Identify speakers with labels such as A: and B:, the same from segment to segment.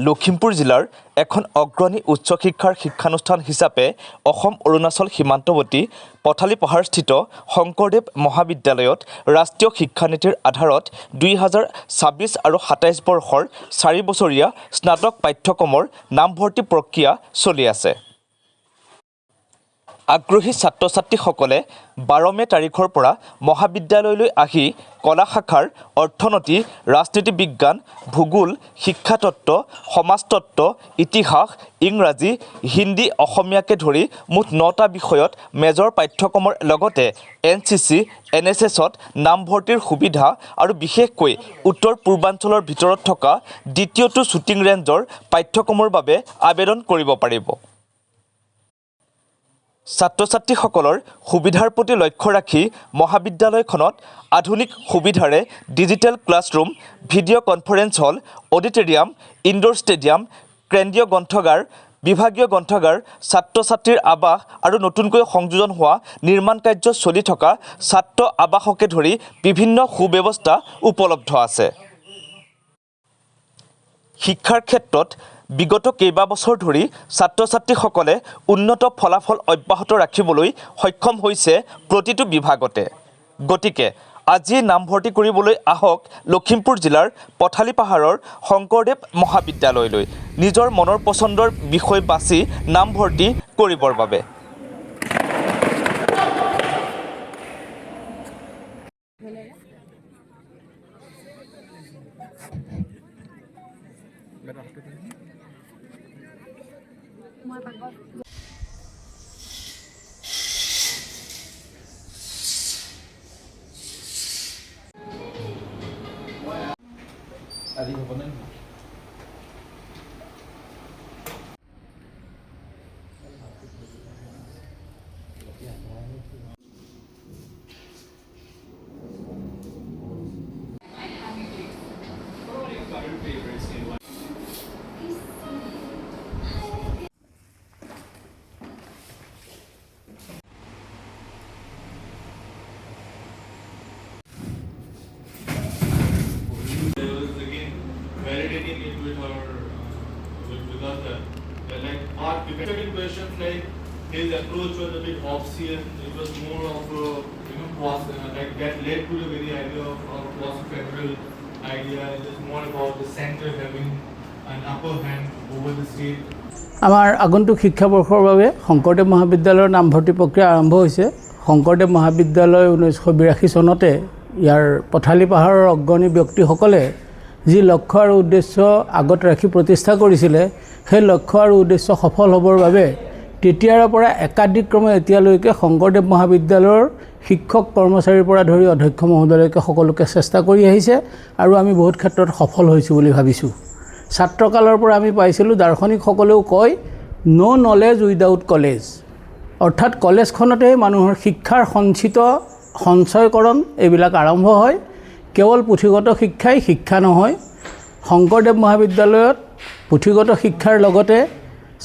A: লখিমপুৰ জিলাৰ এখন অগ্ৰণী উচ্চ শিক্ষাৰ শিক্ষানুষ্ঠান হিচাপে অসম অৰুণাচল সীমান্তৱৰ্তী পথালি পাহাৰস্থিত শংকৰদেৱ মহাবিদ্যালয়ত ৰাষ্ট্ৰীয় শিক্ষানীতিৰ আধাৰত 2026 আৰু 27 বৰ্ষৰ 4 বছৰীয়া স্নাতক পাঠ্যক্ৰমৰ নামভৰ্তি প্ৰক্ৰিয়া চলি আছে। আগ্ৰহী ছাত্ৰ-ছাত্ৰীসকলে 12 মে তাৰিখৰ পৰা মহাবিদ্যালয়লৈ আহি কলা শাখাৰ অৰ্থনীতি, ৰাজনীতি বিজ্ঞান, ভূগোল, শিক্ষাতত্ত্ব, সমাজতত্ত্ব, ইতিহাস, ইংৰাজী, হিন্দী, অসমীয়াকে ধৰি মুঠ 9টা বিষয়ত মেজৰ পাঠ্যক্ৰমৰ লগতে NCC, NSSত নামভৰ্তিৰ সুবিধা আৰু বিশেষকৈ উত্তৰ পূৰ্বাঞ্চলৰ ভিতৰত থকা দ্বিতীয়টো শ্বুটিং ৰেঞ্জৰ পাঠ্যক্ৰমৰ বাবে আবেদন কৰিব পাৰিব। ছাত্ৰ-ছাত্ৰীসকলৰ সুবিধাৰ প্ৰতি লক্ষ্য ৰাখি মহাবিদ্যালয়খনত আধুনিক সুবিধাৰে ডিজিটেল ক্লাছৰুম, ভিডিঅ' কনফাৰেন্স হল, অডিটৰিয়াম, ইনডোৰ ষ্টেডিয়াম, কেন্দ্ৰীয় গ্ৰন্থাগাৰ, বিভাগীয় গ্ৰন্থাগাৰ, ছাত্ৰ-ছাত্ৰীৰ আৱাস আৰু নতুনকৈ সংযোজন হোৱা নিৰ্মাণ কাৰ্য চলি থকা ছাত্ৰ আৱাসকে ধৰি বিভিন্ন সুব্যৱস্থা উপলব্ধ আছে। শিক্ষাৰ ক্ষেত্ৰত বিগত কেইবাবছৰ ধৰি ছাত্ৰ-ছাত্ৰীসকলে উন্নত ফলাফল অব্যাহত ৰাখিবলৈ সক্ষম হৈছে প্ৰতিটো বিভাগতে। গতিকে আজি নামভৰ্তি কৰিবলৈ আহক লখিমপুৰ জিলাৰ পথালি পাহাৰৰ শংকৰদেৱ মহাবিদ্যালয়লৈ নিজৰ মনৰ পচন্দৰ বিষয় বাছি নামভৰ্তি কৰিবৰ বাবে।
B: আজি হ'ব নে?
C: Validating it with our with us like our second questions like his approach was a bit obscene. It was more of a like that led to the very idea of quasi-federal idea. It is more about the center having an upper hand over the state.
D: আমাৰ আগন্তুক শিক্ষাবৰ্ষৰ বাবে শংকৰদেৱ মহাবিদ্যালয়ৰ নামভৰ্তি প্ৰক্ৰিয়া আৰম্ভ হৈছে। শংকৰদেৱ মহাবিদ্যালয় 1982 চনতে ইয়াৰ পথালি পাহাৰৰ অগ্ৰণী ব্যক্তিসকলে যি লক্ষ্য আৰু উদ্দেশ্য আগত ৰাখি প্ৰতিষ্ঠা কৰিছিলে, সেই লক্ষ্য আৰু উদ্দেশ্য সফল হ'বৰ বাবে তেতিয়াৰ পৰা একাধিক্ৰমে এতিয়ালৈকে শংকৰদেৱ মহাবিদ্যালয়ৰ শিক্ষক কৰ্মচাৰীৰ পৰা ধৰি অধ্যক্ষ মহোদয়লৈকে সকলোকে চেষ্টা কৰি আহিছে আৰু আমি বহুত ক্ষেত্ৰত সফল হৈছোঁ বুলি ভাবিছোঁ। ছাত্ৰকালৰ পৰা আমি পাইছিলোঁ, দাৰ্শনিকসকলেও কয় নো নলেজ উইদাউট কলেজ, অৰ্থাৎ কলেজখনতেই মানুহৰ শিক্ষাৰ সঞ্চয়কৰণ এইবিলাক আৰম্ভ হয়। কেৱল পুথিগত শিক্ষাই শিক্ষা নহয়। শংকৰদেৱ মহাবিদ্যালয়ত পুথিগত শিক্ষাৰ লগতে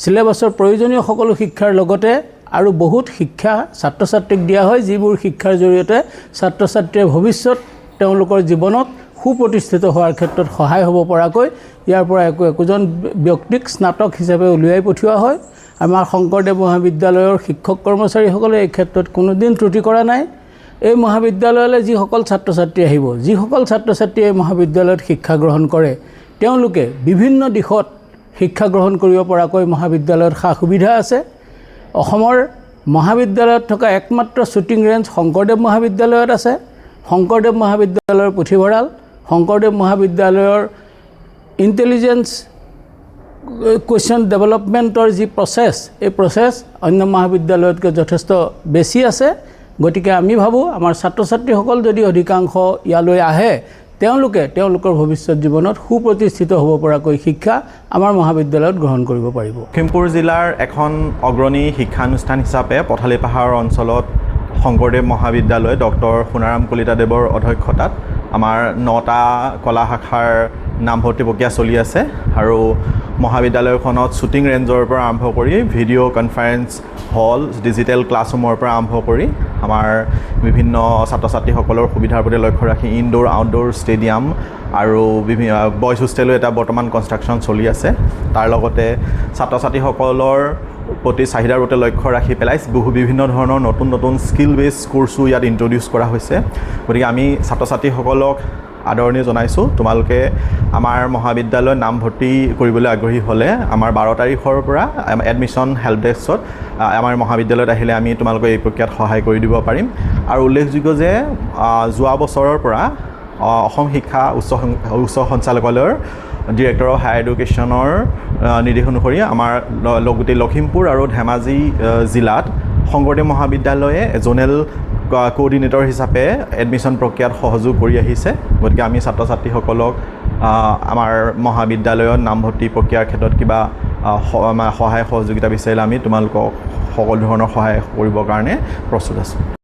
D: চিলেবাছৰ প্ৰয়োজনীয় সকলো শিক্ষাৰ লগতে আৰু বহুত শিক্ষা ছাত্ৰ ছাত্ৰীক দিয়া হয়, যিবোৰ শিক্ষাৰ জৰিয়তে ছাত্ৰ ছাত্ৰীয়ে ভৱিষ্যত তেওঁলোকৰ জীৱনত সুপ্ৰতিষ্ঠিত হোৱাৰ ক্ষেত্ৰত সহায় হ'ব পৰাকৈ ইয়াৰ পৰা একোজন ব্যক্তিক স্নাতক হিচাপে উলিয়াই পঠিওৱা হয়। আমাৰ শংকৰদেৱ মহাবিদ্যালয়ৰ শিক্ষক কৰ্মচাৰীসকলে এই ক্ষেত্ৰত কোনোদিন ত্ৰুটি কৰা নাই। এই মহাবিদ্যালয়লৈ যিসকল ছাত্ৰ ছাত্ৰী আহিব, যিসকল ছাত্ৰ ছাত্ৰীয়ে এই মহাবিদ্যালয়ত শিক্ষা গ্ৰহণ কৰে, তেওঁলোকে বিভিন্ন দিশত শিক্ষা গ্ৰহণ কৰিব পৰাকৈ মহাবিদ্যালয়ত সা সুবিধা আছে। অসমৰ মহাবিদ্যালয়ত থকা একমাত্ৰ শ্বুটিং ৰেঞ্জ শংকৰদেৱ মহাবিদ্যালয়ত আছে। শংকৰদেৱ মহাবিদ্যালয়ৰ পুথিভঁৰাল, শংকৰদেৱ মহাবিদ্যালয়ৰ ইণ্টেলিজেন্স কুৱেশ্যন ডেভেলপমেণ্টৰ যি প্ৰচেছ, এই প্ৰচেছ অন্য মহাবিদ্যালয়তকৈ যথেষ্ট বেছি আছে। গতিকে আমি ভাবোঁ আমাৰ ছাত্ৰ ছাত্ৰীসকল যদি অধিকাংশ ইয়ালৈ আহে, তেওঁলোকে তেওঁলোকৰ ভৱিষ্যত জীৱনত সুপ্ৰতিষ্ঠিত হ'ব পৰাকৈ শিক্ষা আমাৰ মহাবিদ্যালয়ত গ্ৰহণ কৰিব পাৰিব।
E: লখিমপুৰ জিলাৰ এখন অগ্ৰণী শিক্ষানুষ্ঠান হিচাপে পথালি পাহাৰ অঞ্চলত শংকৰদেৱ মহাবিদ্যালয় ডক্টৰ সোণাৰাম কলিতাদেৱৰ অধ্যক্ষতাত আমাৰ 9টা কলা শাখাৰ নামভৰ্তি প্ৰক্ৰিয়া চলি আছে আৰু মহাবিদ্যালয়খনত শ্বুটিং ৰেঞ্জৰ পৰা আৰম্ভ কৰি ভিডিঅ' কনফাৰেঞ্চ হল ডিজিটেল ক্লাছৰুমৰ পৰা আৰম্ভ কৰি আমাৰ বিভিন্ন ছাত্ৰ ছাত্ৰীসকলৰ সুবিধাৰ প্ৰতি লক্ষ্য ৰাখি ইনডোৰ আউটডোৰ ষ্টেডিয়াম আৰু বিভিন্ন বয়জ হোষ্টেলো এটা বৰ্তমান কনষ্ট্ৰাকশ্যন চলি আছে। তাৰ লগতে ছাত্ৰ ছাত্ৰীসকলৰ প্ৰতি চাহিদাৰ প্ৰতি লক্ষ্য ৰাখি পেলাই বিভিন্ন ধৰণৰ নতুন নতুন স্কিল বেছ কোৰ্ছো ইয়াত ইণ্ট্ৰডিউচ কৰা হৈছে। গতিকে আমি ছাত্ৰ ছাত্ৰীসকলক আদৰণি জনাইছোঁ, তোমালোকে আমাৰ মহাবিদ্যালয়ত নামভৰ্তি কৰিবলৈ আগ্ৰহী হ'লে আমাৰ 12 তাৰিখৰ পৰা এডমিশ্যন হেল্প ডেস্কত আমাৰ মহাবিদ্যালয়ত আহিলে আমি তোমালোকক এই প্ৰক্ৰিয়াত সহায় কৰি দিব পাৰিম। আৰু উল্লেখযোগ্য যে যোৱা বছৰৰ পৰা অসম শিক্ষা উচ্চ সঞ্চালকালয়ৰ ডিৰেক্টৰ অফ হায়াৰ এডুকেশ্যনৰ নিৰ্দেশ অনুসৰি আমাৰ গোটেই লখিমপুৰ আৰু ধেমাজি জিলাত শংকৰদেৱ মহাবিদ্যালয়ে জ'নেল কোঅৰ্ডিনেটৰ হিচাপে এডমিশ্যন প্ৰক্ৰিয়াত সহযোগ কৰি আহিছে। গতিকে আমি ছাত্ৰ ছাত্ৰীসকলক আমাৰ মহাবিদ্যালয়ত নামভৰ্তি প্ৰক্ৰিয়াৰ ক্ষেত্ৰত কিবা সহায় সহযোগিতা বিচাৰিলে আমি তোমালোকক সকলো ধৰণৰ সহায় কৰিবৰ কাৰণে প্ৰস্তুত আছোঁ।